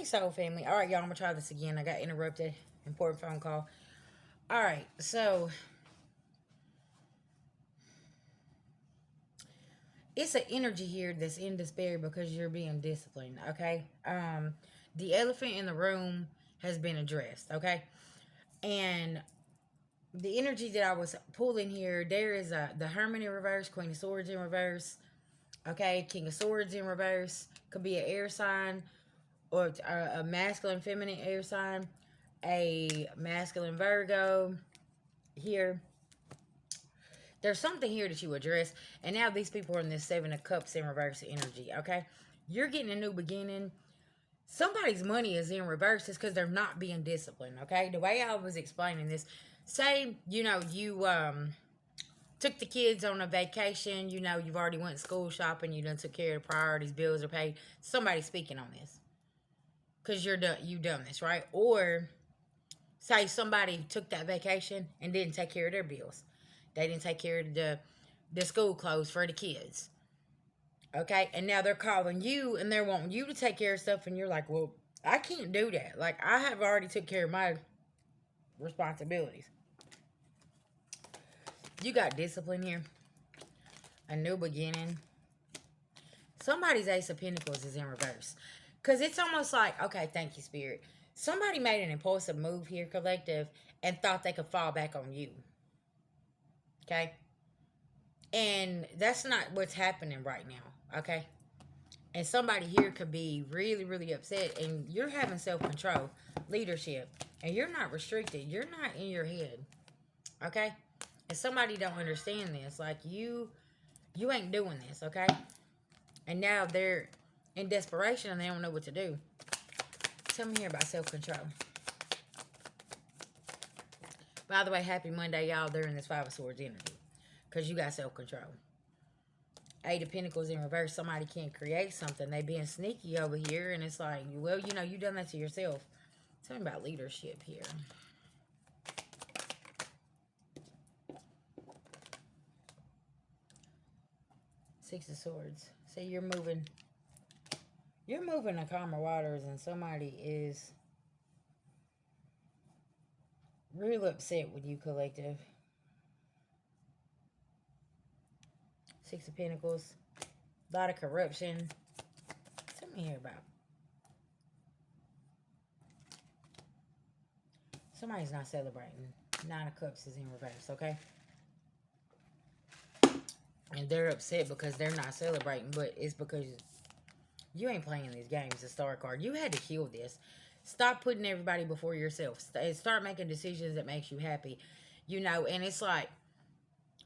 Hey, soul family. All right, y'all, I'm going to try this again. I got interrupted. Important phone call. All right, so it's an energy here that's in despair because you're being disciplined, okay? The elephant in the room has been addressed, okay? And the energy that I was pulling here, there is the Hermit in reverse, Queen of Swords in reverse, okay? King of Swords in reverse. Could be an air sign or a masculine, feminine air sign, a masculine Virgo here. There's something here that you address, and now these people are in this Seven of Cups in reverse energy, okay? You're getting a new beginning. Somebody's money is in reverse. It's because they're not being disciplined, okay? The way I was explaining this, say, you took the kids on a vacation, you've already went school shopping, you done took care of the priorities, bills are paid. Somebody's speaking on this because you've done this, right? Or say somebody took that vacation and didn't take care of their bills. They didn't take care of the school clothes for the kids. Okay? And now they're calling you and they're wanting you to take care of stuff, and you're like, well, I can't do that. Like, I have already took care of my responsibilities. You got discipline here. A new beginning. Somebody's Ace of Pentacles is in reverse. Because it's almost like, okay, thank you, Spirit. Somebody made an impulsive move here, collective, and thought they could fall back on you. Okay? And that's not what's happening right now. Okay? And somebody here could be really, really upset, and you're having self-control, leadership, and you're not restricted. You're not in your head. Okay? And somebody don't understand this. Like, you ain't doing this, okay? And now they're in desperation and they don't know what to do. Tell me here about self-control. By the way, happy Monday, y'all, during this Five of Swords energy. Because you got self-control. Eight of Pentacles in reverse. Somebody can't create something. They being sneaky over here. And it's like, well, you done that to yourself. Tell me about leadership here. Six of Swords. So you're moving to calmer waters, and somebody is real upset with you, collective. Six of Pentacles. A lot of corruption. Tell me here about. Somebody's not celebrating. Nine of Cups is in reverse, okay? And they're upset because they're not celebrating, but it's because you ain't playing these games. The Star card. You had to heal this. Stop putting everybody before yourself. Start making decisions that makes you happy. And it's like,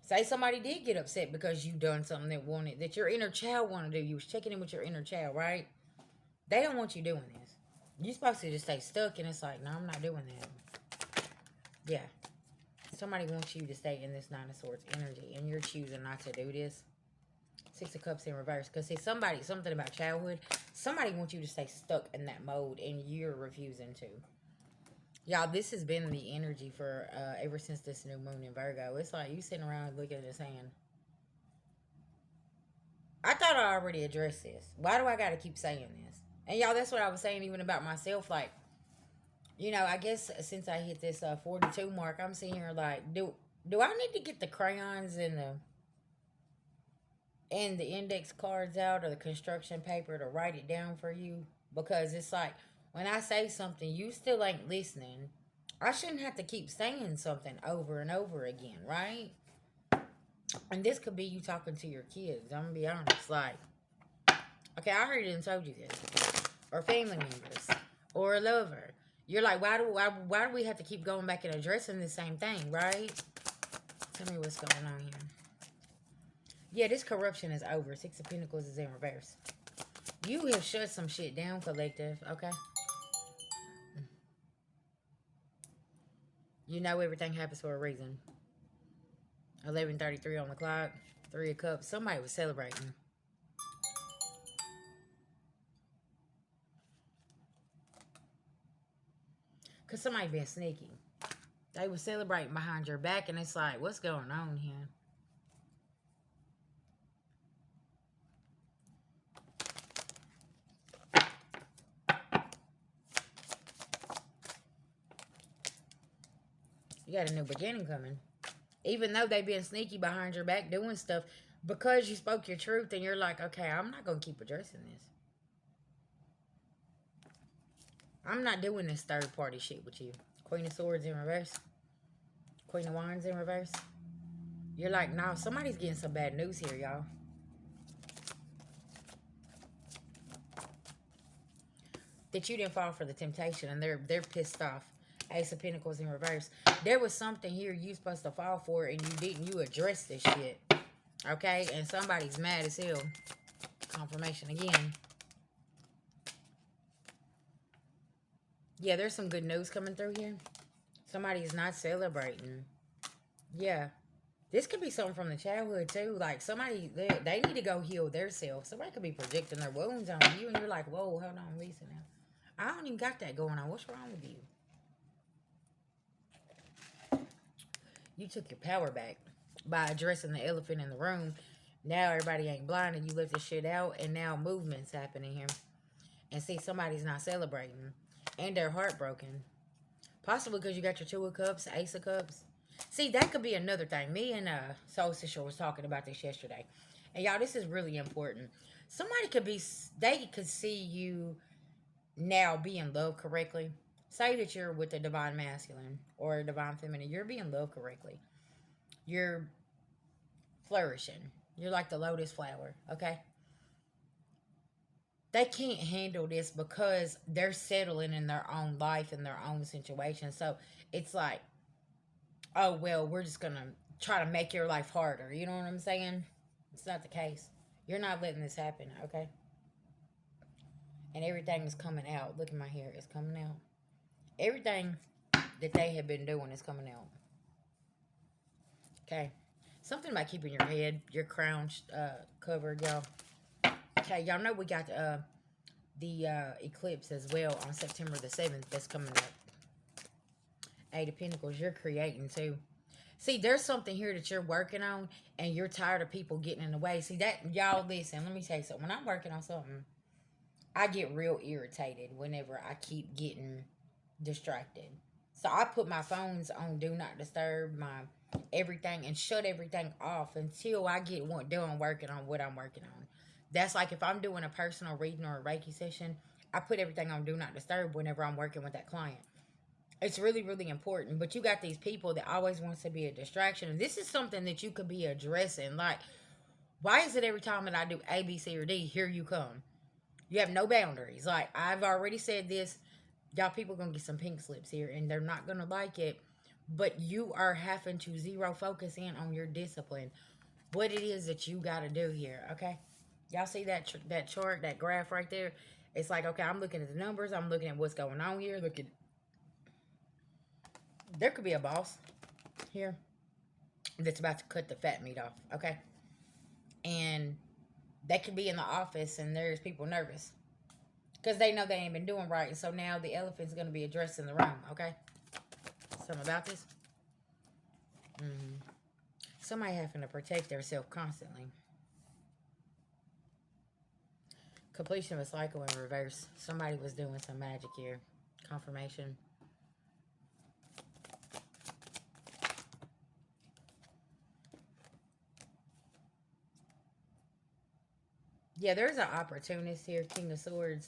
say somebody did get upset because you done something that your inner child wanted to do. You was checking in with your inner child, right? They don't want you doing this. You're supposed to just stay stuck, and it's like, no, I'm not doing that. Yeah. Somebody wants you to stay in this Nine of Swords energy, and you're choosing not to do this. Six of Cups in reverse. Because, see, something about childhood, somebody wants you to stay stuck in that mode, and you're refusing to. Y'all, this has been the energy for ever since this new moon in Virgo. It's like you sitting around looking at this hand. I thought I already addressed this. Why do I got to keep saying this? And, y'all, that's what I was saying even about myself. Like, I guess since I hit this 42 mark, I'm sitting here like, do I need to get the crayons and the index cards out, or the construction paper to write it down for you? Because it's like, when I say something, you still ain't listening. I shouldn't have to keep saying something over and over again, right? And this could be you talking to your kids. I'm going to be honest. Like, okay, I already done told you this. Or family members. Or a lover. You're like, why do we have to keep going back and addressing the same thing, right? Tell me what's going on here. Yeah, this corruption is over. Six of Pentacles is in reverse. You have shut some shit down, collective, okay? Everything happens for a reason. 11:33 on the clock. Three of Cups. Somebody was celebrating. Because somebody been sneaky. They were celebrating behind your back, and it's like, what's going on here? You got a new beginning coming. Even though they've been sneaky behind your back doing stuff, because you spoke your truth and you're like, okay, I'm not going to keep addressing this. I'm not doing this third party shit with you. Queen of Swords in reverse. Queen of Wands in reverse. You're like, nah, somebody's getting some bad news here, y'all. That you didn't fall for the temptation and they're pissed off. Ace of Pentacles in reverse. There was something here you supposed to fall for and you didn't. You addressed this shit. Okay? And somebody's mad as hell. Confirmation again. Yeah, there's some good news coming through here. Somebody's not celebrating. Yeah. This could be something from the childhood, too. Like, somebody, they need to go heal themselves. Somebody could be projecting their wounds on you, and you're like, whoa, hold on, Lisa, now. I don't even got that going on. What's wrong with you? You took your power back by addressing the elephant in the room. Now everybody ain't blind, and you let this shit out, and now movement's happening here. And see, somebody's not celebrating, and they're heartbroken. Possibly because you got your Two of Cups, Ace of Cups. See, that could be another thing. Me and Soul Sister was talking about this yesterday. And y'all, this is really important. Somebody could be, they could see you now being loved correctly. Say that you're with the divine masculine or divine feminine. You're being loved correctly. You're flourishing. You're like the lotus flower, okay? They can't handle this because they're settling in their own life and their own situation. So it's like, oh, well, we're just going to try to make your life harder. You know what I'm saying? It's not the case. You're not letting this happen, okay? And everything is coming out. Look at my hair. It's coming out. Everything that they have been doing is coming out. Okay? Something about keeping your head, your crown covered, y'all. Okay, y'all know we got the eclipse as well on September the 7th that's coming up. Eight of Pentacles, you're creating too. See, there's something here that you're working on and you're tired of people getting in the way. See, that, y'all, listen, let me tell you something. When I'm working on something, I get real irritated whenever I keep getting distracted. So I put my phones on Do Not Disturb, my everything, and shut everything off until I get done working on what I'm working on. That's like if I'm doing a personal reading or a Reiki session, I put everything on Do Not Disturb whenever I'm working with that client. It's really, really important. But you got these people that always wants to be a distraction. And this is something that you could be addressing. Like, why is it every time that I do A, B, C, or D, here you come? You have no boundaries. Like, I've already said this. Y'all people going to get some pink slips here. And they're not going to like it. But you are having to zero focus in on your discipline. What it is that you got to do here. Okay? Y'all see that chart, that graph right there? It's like, okay, I'm looking at the numbers. I'm looking at what's going on here. Look at, there could be a boss here that's about to cut the fat meat off, okay? And they could be in the office and there's people nervous because they know they ain't been doing right. And so now the elephant's going to be addressed in the room, okay? Something about this? Somebody having to protect themselves constantly. Completion of a cycle in reverse. Somebody was doing some magic here. Confirmation. Yeah, there's an opportunist here, King of Swords.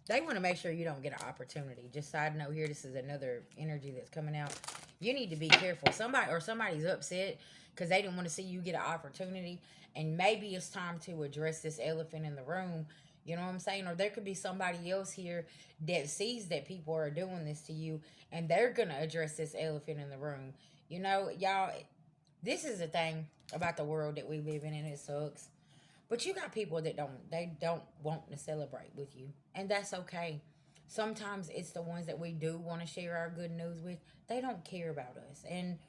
They want to make sure you don't get an opportunity. Just side note here, this is another energy that's coming out. You need to be careful. Somebody's upset because they didn't want to see you get an opportunity. And maybe it's time to address this elephant in the room. You know what I'm saying? Or there could be somebody else here that sees that people are doing this to you. And they're going to address this elephant in the room. You know, y'all, this is the thing about the world that we live in, and it sucks. But you got people that don't want to celebrate with you. And that's okay. Sometimes it's the ones that we do want to share our good news with. They don't care about us. And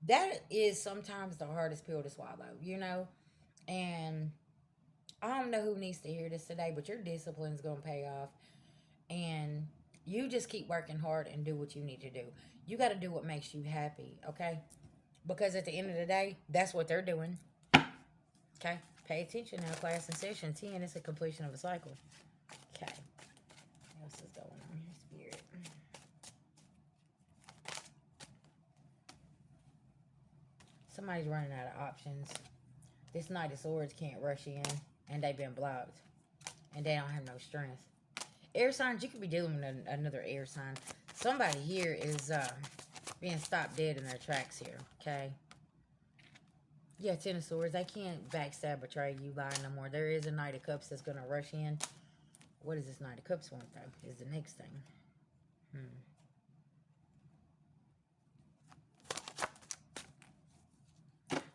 that is sometimes the hardest pill to swallow, you know? And I don't know who needs to hear this today, but your discipline's going to pay off. And you just keep working hard and do what you need to do. You got to do what makes you happy, okay? Because at the end of the day, that's what they're doing. Okay? Pay attention now, class in session 10. It's a completion of a cycle. Okay. Somebody's running out of options. This Knight of Swords can't rush in, and they've been blocked, and they don't have no strength. Air signs, you could be dealing with another air sign. Somebody here is being stopped dead in their tracks here, okay? Yeah, Ten of Swords. They can't backstab, betray you, lie no more. There is a Knight of Cups that's going to rush in. What does this Knight of Cups want, though, is the next thing.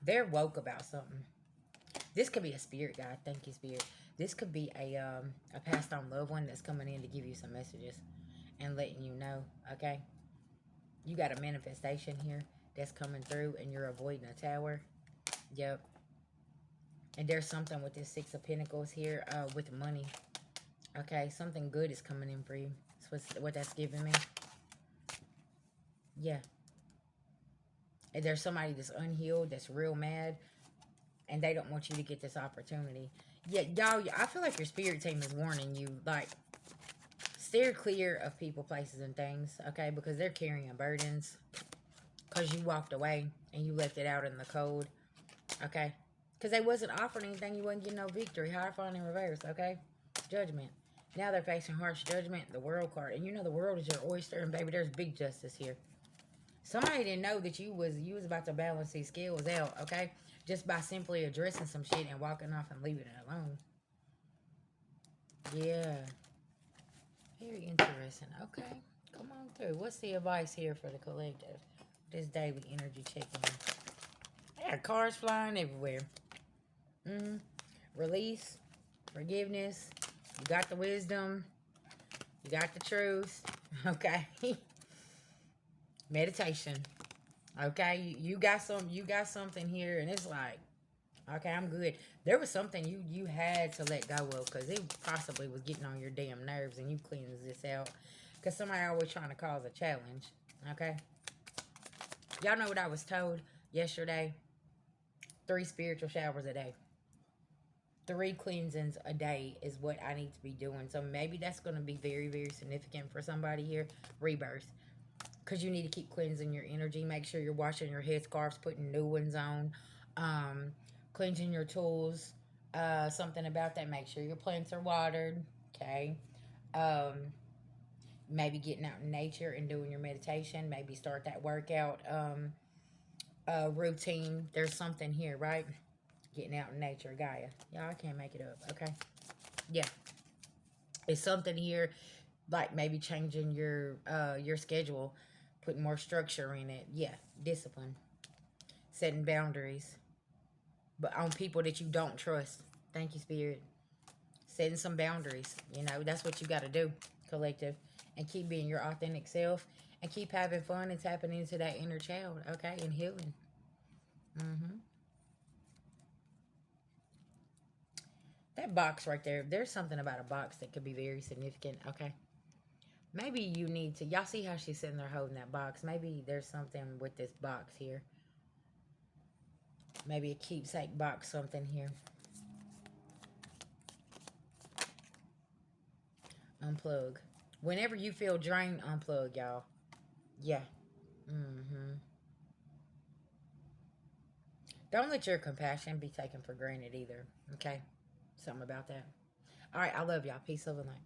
They're woke about something. This could be a spirit guide. Thank you, spirit. This could be a passed on loved one that's coming in to give you some messages and letting you know, okay? You got a manifestation here that's coming through, and you're avoiding a tower. Yep. And there's something with this Six of Pentacles here with money. Okay, something good is coming in for you. That's what that's giving me. Yeah. And there's somebody that's unhealed, that's real mad, and they don't want you to get this opportunity. Yeah, y'all, I feel like your spirit team is warning you, like, steer clear of people, places, and things, okay? Because they're carrying burdens. Because you walked away and you left it out in the cold, okay? Because they wasn't offering anything, you wasn't getting no victory. Hierophant in reverse, okay? Judgment. Now they're facing harsh judgment, the world card. And you know the world is your oyster, and baby, there's big justice here. Somebody didn't know that you was about to balance these scales out, okay? Just by simply addressing some shit and walking off and leaving it alone. Yeah. Very interesting. Okay. Come on through. What's the advice here for the collective? This daily energy check-in. I got cars flying everywhere. Release. Forgiveness. You got the wisdom. You got the truth. Okay. Meditation. Okay, you got something here, and it's like, okay, I'm good. There was something you had to let go of because it possibly was getting on your damn nerves, and you cleanse this out because somebody always trying to cause a challenge. Okay, y'all know what I was told yesterday? 3 spiritual showers a day. 3 cleansings a day is what I need to be doing. So maybe that's going to be very, very significant for somebody here. Rebirth. Because you need to keep cleansing your energy. Make sure you're washing your headscarves, putting new ones on. Cleansing your tools. Something about that. Make sure your plants are watered. Okay. Maybe getting out in nature and doing your meditation. Maybe start that workout routine. There's something here, right? Getting out in nature. Gaia. Y'all, I can't make it up. Okay. Yeah. It's something here. Like maybe changing your schedule. Putting more structure in it. Yeah. Discipline. Setting boundaries. But on people that you don't trust. Thank you, Spirit. Setting some boundaries. You know, that's what you got to do, collective. And keep being your authentic self. And keep having fun and tapping into that inner child. Okay? And healing. That box right there. There's something about a box that could be very significant. Okay? Maybe you need to... Y'all see how she's sitting there holding that box? Maybe there's something with this box here. Maybe a keepsake box, something here. Unplug. Whenever you feel drained, unplug, y'all. Yeah. Don't let your compassion be taken for granted either. Okay? Something about that. All right, I love y'all. Peace, love, and light.